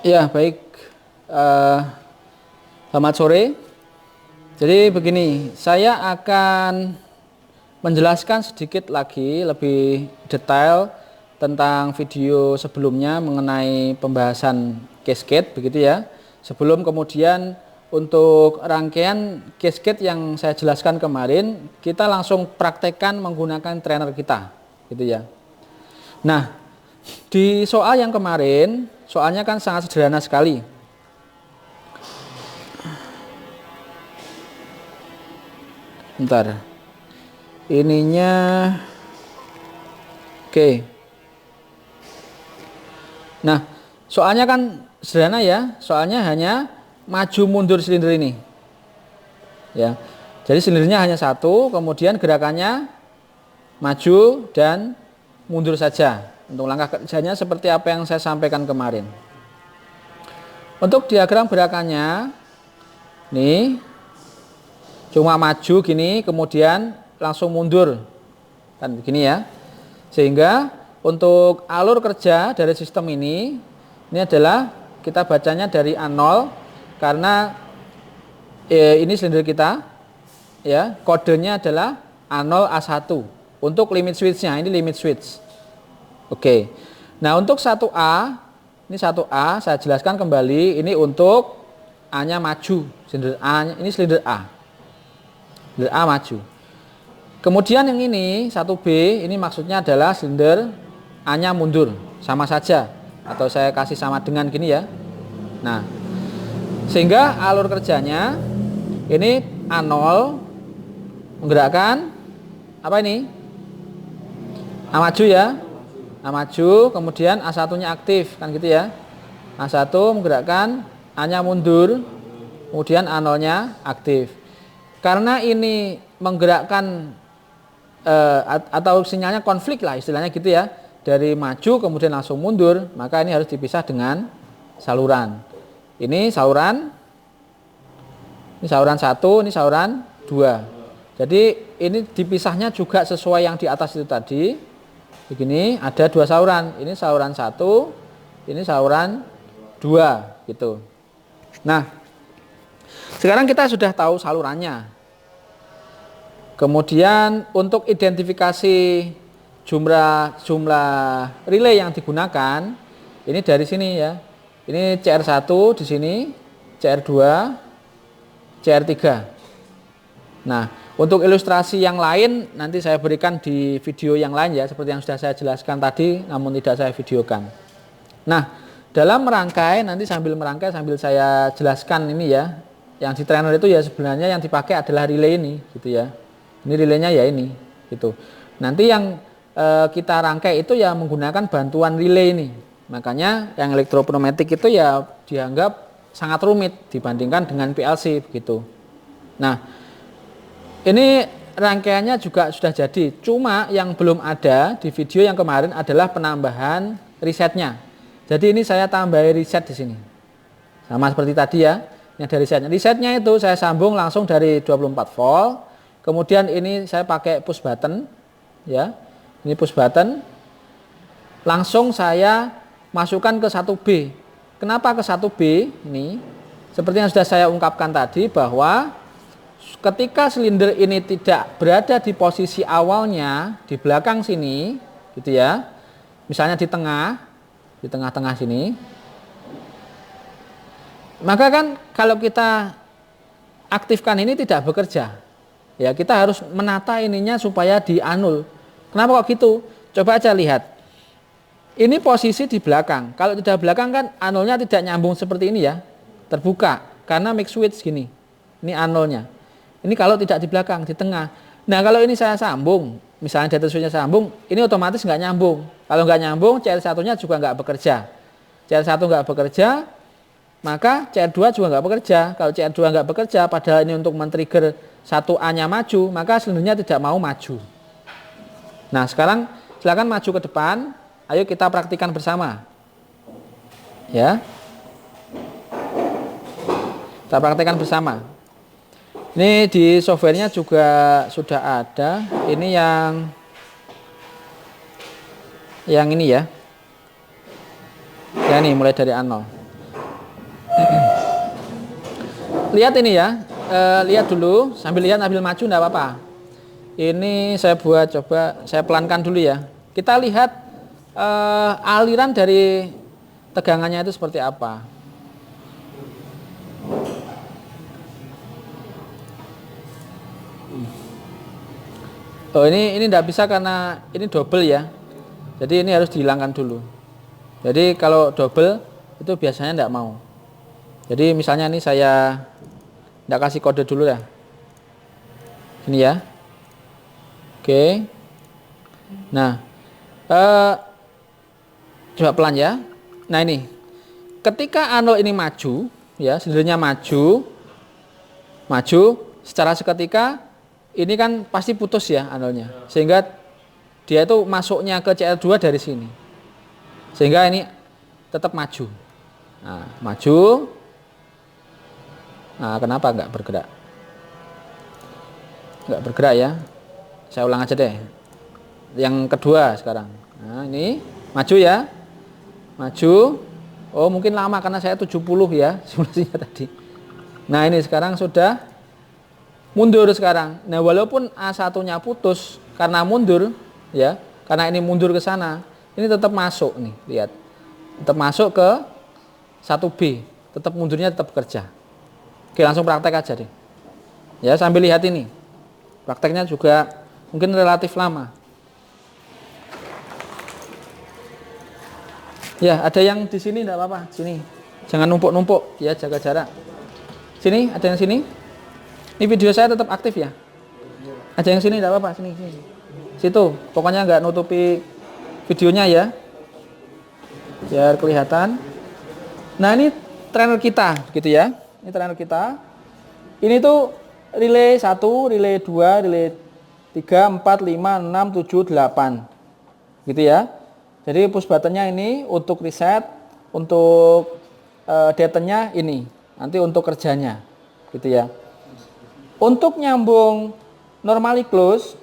Ya, baik. Eh, Selamat sore. Jadi begini, saya akan menjelaskan sedikit lagi lebih detail tentang video sebelumnya mengenai pembahasan cascade, begitu ya. Sebelum kemudian untuk rangkaian cascade yang saya jelaskan kemarin, kita langsung praktekkan menggunakan trainer kita, gitu ya. Nah, di soal yang kemarin, soalnya kan sangat sederhana sekali. Bentar. Ininya oke. Nah, soalnya kan sederhana ya. Soalnya hanya maju mundur silinder ini. Ya. Jadi silindernya hanya satu, kemudian gerakannya maju dan mundur saja. Untuk langkah kerjanya seperti apa yang saya sampaikan kemarin. Untuk diagram gerakannya nih cuma maju gini, kemudian langsung mundur, kan begini ya. Sehingga untuk alur kerja dari sistem ini adalah kita bacanya dari A0 karena ini silinder kita, ya. Kodenya adalah A0 A1 untuk limit switch-nya. Ini limit switch. Oke. Nah untuk 1A, ini 1A saya jelaskan kembali. Ini untuk A-nya maju, silinder A, ini silinder A. Silinder A maju. Kemudian yang ini 1B, ini maksudnya adalah silinder A-nya mundur, sama saja. Atau saya kasih sama dengan gini ya. Nah, sehingga alur kerjanya ini A0 menggerakkan apa ini? A maju ya. A maju, kemudian A1-nya aktif, kan gitu ya. A1 menggerakkan A-nya mundur, kemudian A0-nya aktif. Karena ini menggerakkan atau sinyalnya konflik lah istilahnya gitu ya, dari maju kemudian langsung mundur, maka ini harus dipisah dengan saluran. Ini saluran 1, ini saluran 2. Jadi ini dipisahnya juga sesuai yang di atas itu tadi. Begini, ada 2 saluran. Ini saluran 1, ini saluran 2 gitu. Nah, sekarang kita sudah tahu salurannya. Kemudian untuk identifikasi jumlah relay yang digunakan, ini dari sini ya. Ini CR1 di sini, CR2, CR3. Nah, untuk ilustrasi yang lain nanti saya berikan di video yang lain ya, seperti yang sudah saya jelaskan tadi namun tidak saya videokan. Nah, dalam merangkai nanti sambil merangkai sambil saya jelaskan ini ya. Yang di trainer itu ya sebenarnya yang dipakai adalah relay ini gitu ya. Ini relaynya ya ini gitu. Nanti yang kita rangkai itu ya menggunakan bantuan relay ini. Makanya yang elektropneumatik itu ya dianggap sangat rumit dibandingkan dengan PLC begitu. Nah, ini rangkaiannya juga sudah jadi. Cuma yang belum ada di video yang kemarin adalah penambahan resetnya. Jadi ini saya tambah reset di sini. Sama seperti tadi ya. Ini ada resetnya. Resetnya itu saya sambung langsung dari 24 volt. Kemudian ini saya pakai push button, ya. Ini push button. Langsung saya masukkan ke 1B. Kenapa ke 1B? Ini seperti yang sudah saya ungkapkan tadi bahwa ketika silinder ini tidak berada di posisi awalnya di belakang sini, gitu ya. Misalnya di tengah-tengah sini. Maka kan kalau kita aktifkan ini tidak bekerja. Ya, kita harus menata ininya supaya dianul. Kenapa kok gitu? Coba aja lihat. Ini posisi di belakang. Kalau tidak belakang kan anulnya tidak nyambung seperti ini ya. Terbuka karena mix switch gini. Ini anulnya. Ini kalau tidak di belakang, di tengah. Nah, kalau ini saya sambung, misalnya data switchnya sambung, ini otomatis nggak nyambung. Kalau nggak nyambung, CR1-nya juga nggak bekerja. CR1 nggak bekerja, maka CR2 juga nggak bekerja. Kalau CR2 nggak bekerja, padahal ini untuk men-trigger 1A-nya maju, maka silindernya tidak mau maju. Nah, sekarang silakan maju ke depan. Ayo kita praktikkan bersama. Ya. Kita praktikkan bersama. Ini di softwarenya juga sudah ada. Ini yang ini ya. Ya, ini mulai dari A0. Lihat ini ya, lihat dulu, sambil lihat sambil maju enggak apa-apa. Ini saya buat, coba saya pelankan dulu ya. Kita lihat aliran dari tegangannya itu seperti apa. Oh, ini enggak bisa karena ini double ya. Jadi ini harus dihilangkan dulu. Jadi kalau double itu biasanya enggak mau. Jadi misalnya ini saya enggak kasih kode dulu ya. Ini ya. Oke. Nah, coba pelan ya. Nah ini, ketika anode ini maju, ya sebenarnya maju, secara seketika ini kan pasti putus ya anodenya, sehingga dia itu masuknya ke CR2 dari sini, sehingga ini tetap maju. Nah, maju. Nah, kenapa nggak bergerak? Nggak bergerak ya. Saya ulang aja deh. Yang kedua sekarang. Nah, ini maju ya. Maju. Oh, mungkin lama karena saya 70 ya simulasinya tadi. Nah, ini sekarang sudah mundur sekarang. Nah, walaupun A1-nya putus karena mundur ya, karena ini mundur ke sana, ini tetap masuk nih, lihat. Tetap masuk ke 1B. Tetap mundurnya tetap bekerja. Oke, langsung praktek aja deh. Ya, sambil lihat ini. Prakteknya juga mungkin relatif lama. Ya, ada yang di sini enggak apa-apa, sini. Jangan numpuk-numpuk, ya jaga jarak. Sini, ada yang sini. Ini video saya tetap aktif ya. Ada yang sini enggak apa-apa, sini. Situ, pokoknya enggak nutupi videonya ya. Biar kelihatan. Nah, ini trainer kita, gitu ya. Ini trainer kita. Ini tuh relay 1, relay 2, relay 3, 4, 5, 6, 7, 8. Gitu ya. Jadi push buttonnya ini untuk reset, untuk datennya ini. Nanti untuk kerjanya. Gitu ya. Untuk nyambung normally close,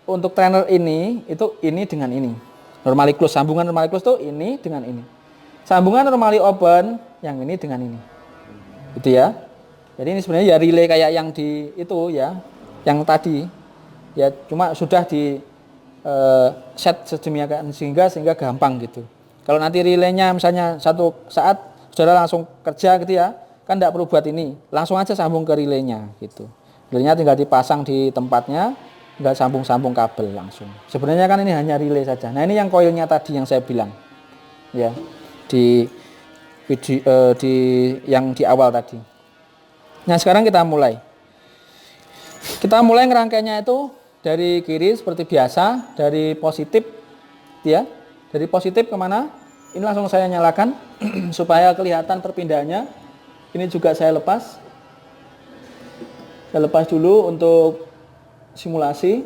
untuk trainer ini, itu ini dengan ini. Normally close, sambungan normally close itu ini dengan ini. Sambungan normally open, yang ini dengan ini. Gitu ya. Jadi ini sebenarnya ya relay kayak yang di itu ya, yang tadi ya, cuma sudah di set sedemikian sehingga gampang gitu. Kalau nanti relaynya misalnya satu saat saudara langsung kerja gitu ya, kan tidak perlu buat ini, langsung aja sambung ke relaynya gitu. Relaynya tinggal dipasang di tempatnya, tinggal sambung-sambung kabel langsung. Sebenarnya kan ini hanya relay saja. Nah ini yang koilnya tadi yang saya bilang, ya di video yang di awal tadi. Nah sekarang kita mulai. Kita mulai ngerangkainya itu dari kiri seperti biasa, dari positif, ya, dari positif kemana? Ini langsung saya nyalakan supaya kelihatan perpindahannya. Ini juga saya lepas. Saya lepas dulu untuk simulasi.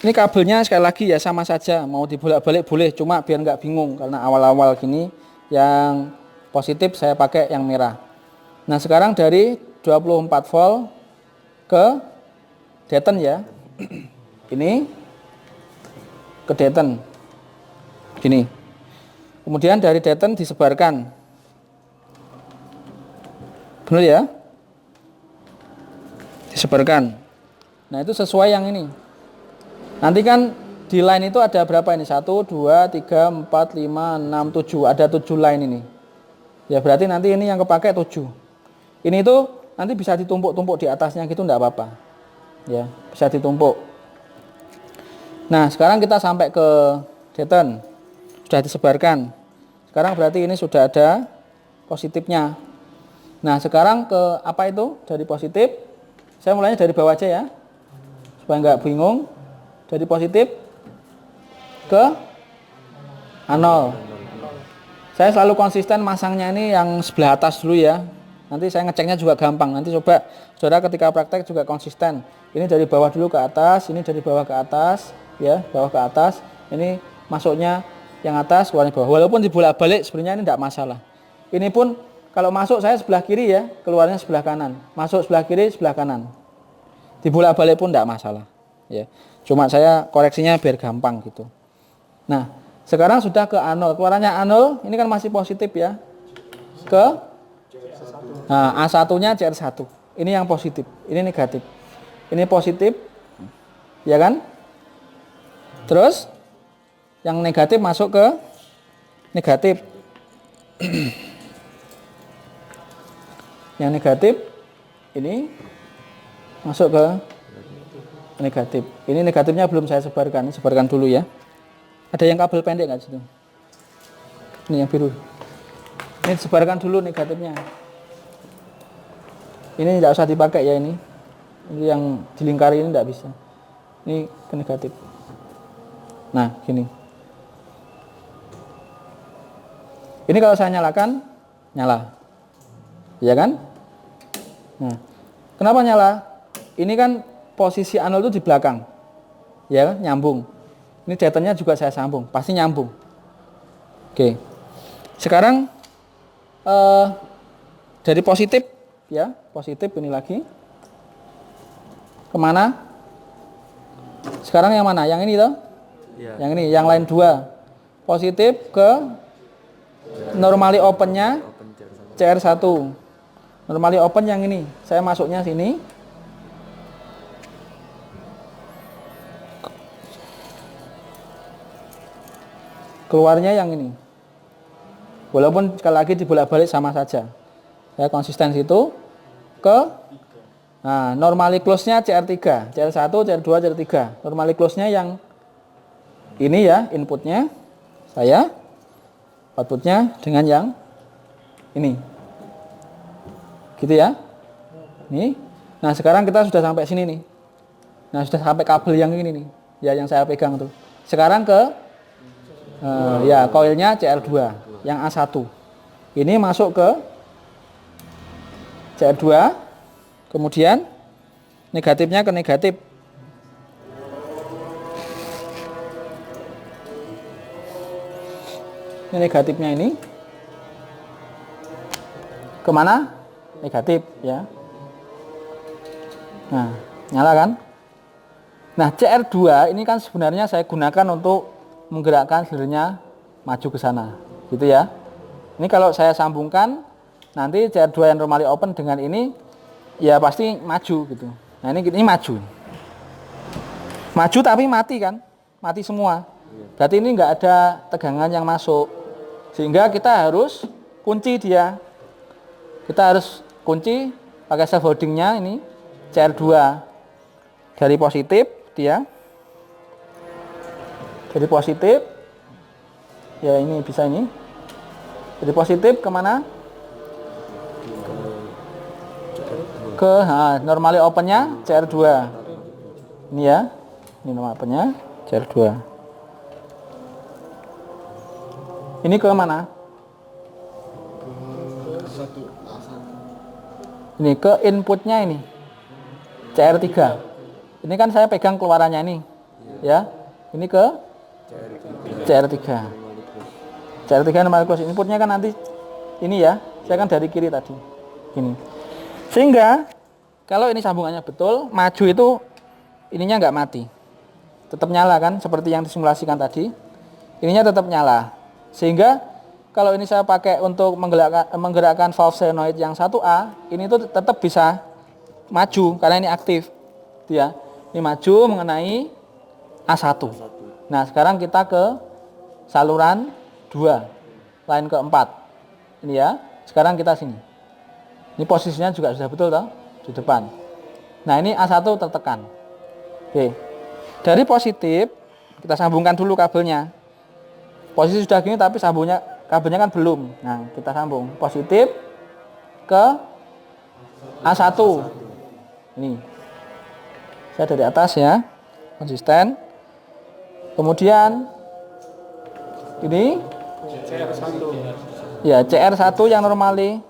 Ini kabelnya sekali lagi ya sama saja, mau dibolak-balik boleh, cuma biar nggak bingung karena awal-awal gini yang positif saya pakai yang merah. Nah sekarang dari 24 volt ke deten ya, ini ke deten, gini. Kemudian dari deten disebarkan, benar ya, disebarkan. Nah itu sesuai yang ini. Nanti kan di line itu ada berapa ini? 1, 2, 3, 4, 5, 6, 7. Ada 7 line ini. Ya berarti nanti ini yang kepakai 7. Ini tuh nanti bisa ditumpuk-tumpuk di atasnya gitu, enggak apa-apa. Ya, bisa ditumpuk. Nah, sekarang kita sampai ke deten. Sudah disebarkan. Sekarang berarti ini sudah ada positifnya. Nah, sekarang ke apa itu? Dari positif. Saya mulainya dari bawah aja ya. Supaya enggak bingung. Dari positif ke anol. Saya selalu konsisten masangnya ini yang sebelah atas dulu ya. Nanti saya ngeceknya juga gampang. Nanti coba saudara ketika praktek juga konsisten. Ini dari bawah dulu ke atas, ini dari bawah ke atas, ya, bawah ke atas. Ini masuknya yang atas, keluarnya bawah. Walaupun dibolak-balik sebenarnya ini tidak masalah. Ini pun kalau masuk saya sebelah kiri ya, keluarnya sebelah kanan. Masuk sebelah kiri, sebelah kanan. Dibolak-balik pun tidak masalah. ya. Cuma saya koreksinya biar gampang gitu. Nah, sekarang sudah ke A0. Keluarannya A0 ini kan masih positif ya. Ke A1-nya CR1. Ini yang positif, ini negatif. Ini positif. Ya kan? Terus yang negatif masuk ke negatif. Yang negatif ini masuk ke negatif. Ini negatifnya belum saya sebarkan. Sebarkan dulu ya. Ada yang kabel pendek nggak situ? Ini yang biru. Ini sebarkan dulu negatifnya. Ini tidak usah dipakai ya ini. Ini yang dilingkari ini tidak bisa. Ini ke negatif. Nah, gini. Ini kalau saya nyalakan, nyala. Ya kan? Nah, kenapa nyala? Ini kan posisi A0 itu di belakang. Ya, nyambung. Ini datanya juga saya sambung, pasti nyambung. Oke. Sekarang dari positif ya, positif ini lagi. Kemana? Sekarang yang mana? Yang ini toh? Ya. Yang ini, yang lain dua. Positif ke normally open-nya CR1. Normally open yang ini. Saya masuknya sini. Keluarnya yang ini. Walaupun sekali lagi dibolak-balik sama saja. Ya, konsisten itu ke normally close-nya CR3, CR1, CR2, CR3. Normally close-nya yang ini ya, inputnya saya, outputnya dengan yang ini. Gitu ya. Nih. Nah, sekarang kita sudah sampai sini nih. Nah, sudah sampai kabel yang ini nih. Ya, yang saya pegang tuh. Sekarang ke ya, koilnya CR2 yang A1. Ini masuk ke CR2. Kemudian negatifnya ke negatif. Ini negatifnya ini kemana? Negatif ya. Nah, nyala kan? Nah, CR2 ini kan sebenarnya saya gunakan untuk menggerakkan silinder maju ke sana, gitu ya. Ini kalau saya sambungkan nanti CR2 yang normally open dengan ini ya pasti maju gitu. Nah, ini maju. Maju tapi mati kan? Mati semua. Berarti ini enggak ada tegangan yang masuk. Sehingga kita harus kunci dia. Kita harus kunci pakai self holdingnya ini CR2 dari positif dia. Jadi positif ya, ini bisa ini. Jadi positif kemana? Ke normally opennya CR2 ini ya. Ini normally opennya CR2. Ini ke mana? Ini ke inputnya ini CR3. Ini kan saya pegang keluarannya ini ya. Ini ke CR3. CR3 normal close. Inputnya kan nanti ini ya. Saya kan dari kiri tadi. Ini. Sehingga kalau ini sambungannya betul, maju itu ininya nggak mati. Tetap nyala kan seperti yang disimulasikan tadi. Ininya tetap nyala. Sehingga kalau ini saya pakai untuk menggerakkan valve solenoid yang 1A, ini tuh tetap bisa maju karena ini aktif. Ya. Ini maju mengenai A1. Nah, sekarang kita ke saluran 2, line keempat. Ini ya. Sekarang kita sini. Ini posisinya juga sudah betul toh, di depan. Nah, ini A1 tertekan. Oke. Dari positif kita sambungkan dulu kabelnya. Posisi sudah gini tapi kabelnya kan belum. Nah, kita sambung positif ke A1. Ini. Saya dari atas ya. Konsisten. Kemudian ini ya CR1 yang normally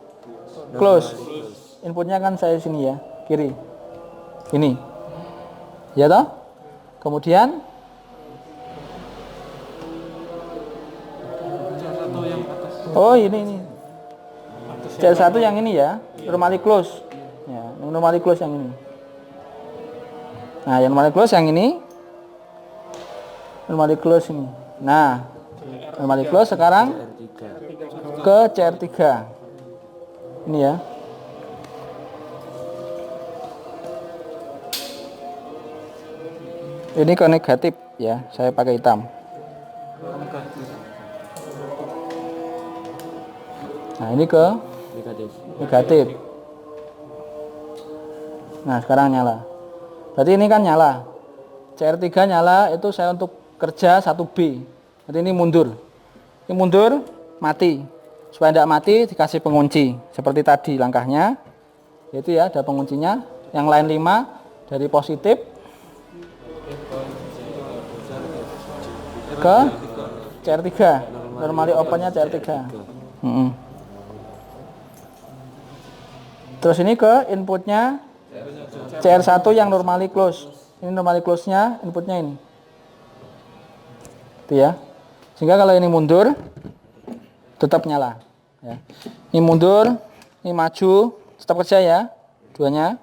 close. Inputnya kan saya sini ya, kiri. Ini. Ya toh? Kemudian oh ini. CR1 yang ini ya, normally close. Ya, normally close yang ini. Nah, yang normally close yang ini. Normally close ini. Nah, normally close sekarang ke CR3. Ini ya. Ini ke negatif ya, saya pakai hitam. Nah, ini ke negatif. Nah, sekarang nyala. Berarti ini kan nyala. CR3 nyala, itu saya untuk kerja 1B. Berarti ini mundur. Ini mundur, mati. Supaya tidak mati, dikasih pengunci. Seperti tadi langkahnya. Itu ya, ada penguncinya. Yang lain 5 dari positif ke CR3. Normally opennya CR3. Terus ini ke inputnya CR1 yang normally close. Ini normally close-nya, inputnya ini. Itu ya. Sehingga kalau ini mundur, tetap nyala. Ya. Ini mundur, ini maju, tetap kerja ya. Duanya.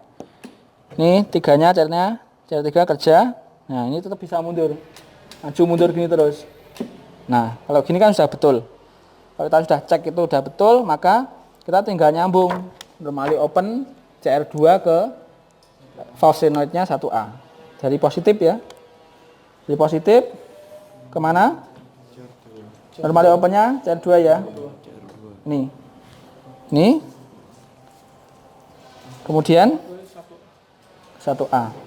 Ini tiganya, CR3 kerja. Nah, ini tetap bisa mundur. Maju mundur gini terus. Nah, kalau gini kan sudah betul. Kalau kita sudah cek itu sudah betul, maka kita tinggal nyambung normally open CR2 ke valve solenoid-nya 1A. Dari positif ya. Dari positif kemana? Normally open-nya CR2 ya. Ini. Ini. Kemudian 1A.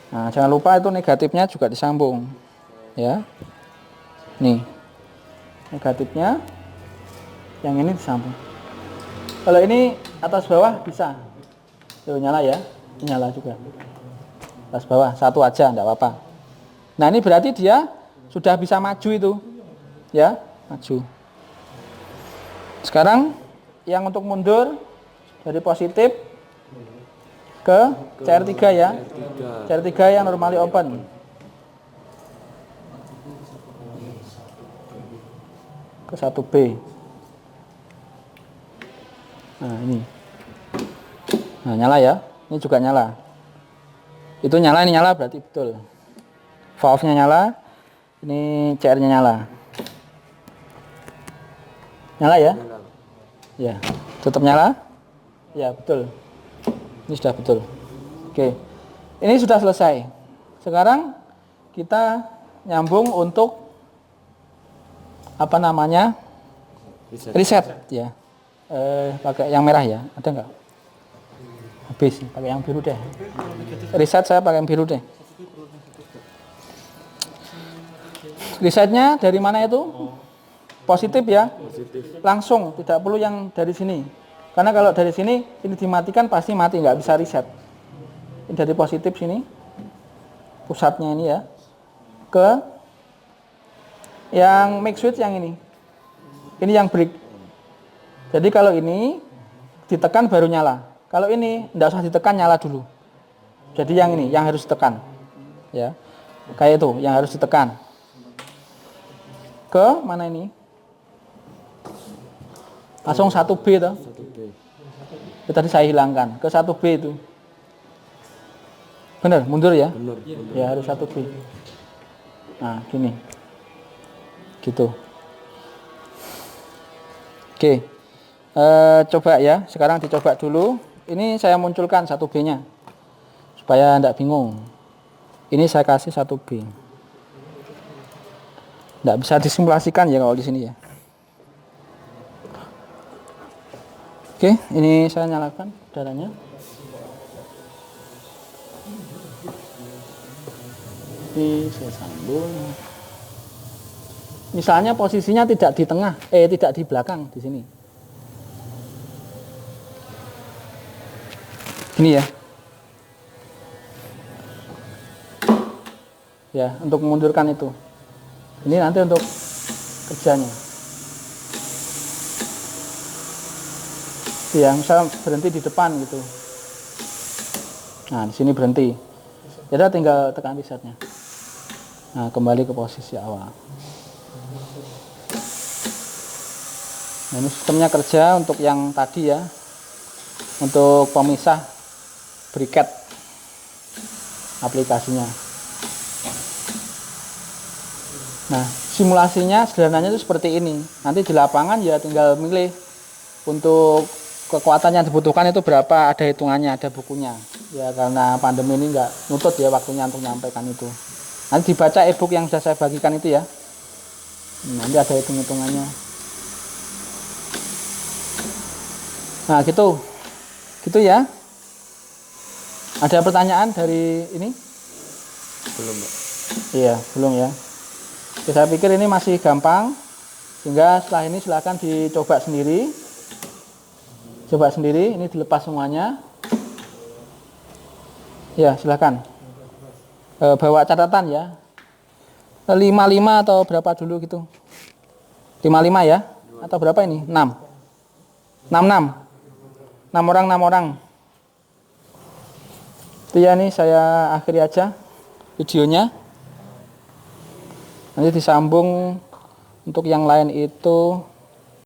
Nah, jangan lupa itu negatifnya juga disambung. Ya. Nih. Negatifnya yang ini disambung. Kalau ini atas bawah bisa. Tuh, nyala ya. Ini nyala juga. Atas bawah satu aja enggak apa-apa. Nah, ini berarti dia sudah bisa maju itu. Ya, maju. Sekarang yang untuk mundur dari positif ke CR3 ya. CR3 yang normally open. Ke 1B. Nah, ini. Nah, nyala ya. Ini juga nyala. Itu nyala, ini nyala berarti betul. Valve-nya nyala. Ini CR-nya nyala. Nyala ya? Ya. Tetap nyala? Ya, betul. Ini sudah betul. Oke. Ini sudah selesai. Sekarang kita nyambung untuk apa namanya? Reset ya. Pakai yang merah ya, ada nggak? Habis, pakai yang biru deh. Reset saya pakai yang biru deh. Resetnya dari mana itu? Positif ya. Langsung, tidak perlu yang dari sini. Karena kalau dari sini ini dimatikan pasti mati, nggak bisa reset. Ini dari positif sini, pusatnya ini ya, ke yang make switch yang ini. Ini yang break. Jadi kalau ini ditekan baru nyala. Kalau ini tidak usah ditekan, nyala dulu. Jadi yang ini yang harus ditekan. Ya. Kayak itu yang harus ditekan. Ke mana ini? Langsung 1B itu. Itu tadi saya hilangkan. Ke 1B itu. Benar, mundur ya? Benar. Ya harus 1B. Nah, gini. Gitu. Oke. Coba ya, sekarang dicoba dulu. Ini saya munculkan 1B-nya supaya tidak bingung. Ini saya kasih 1B. Tidak bisa disimulasikan ya kalau di sini ya. Oke, ini saya nyalakan udaranya. Ini saya sambung. Misalnya posisinya tidak di tengah, tidak di belakang di sini. Ini ya. Ya, untuk memundurkan itu. Ini nanti untuk kerjanya. Ya, misal berhenti di depan gitu. Nah, di sini berhenti. Jadi tinggal tekan resetnya. Nah, kembali ke posisi awal. Nah, ini sistemnya kerja untuk yang tadi ya. Untuk pemisah briket aplikasinya. Nah, simulasinya sederhananya itu seperti ini. Nanti di lapangan ya tinggal milih untuk kekuatan yang dibutuhkan itu berapa, ada hitungannya, ada bukunya. Ya karena pandemi ini nggak nutut ya waktunya untuk menyampaikan itu. Nanti dibaca e-book yang sudah saya bagikan itu ya. Nanti ada hitung-hitungannya. Nah gitu ya. Ada pertanyaan dari ini? Belum, Pak. Iya, belum ya. Oke, saya pikir ini masih gampang, sehingga setelah ini silakan dicoba sendiri. Coba sendiri, ini dilepas semuanya. Ya, silakan. Bawa catatan ya. 55 atau berapa dulu gitu? 55 ya? Atau berapa ini? 6. 66. 6 orang. Itu ya, nih saya akhiri aja videonya. Nanti disambung untuk yang lain itu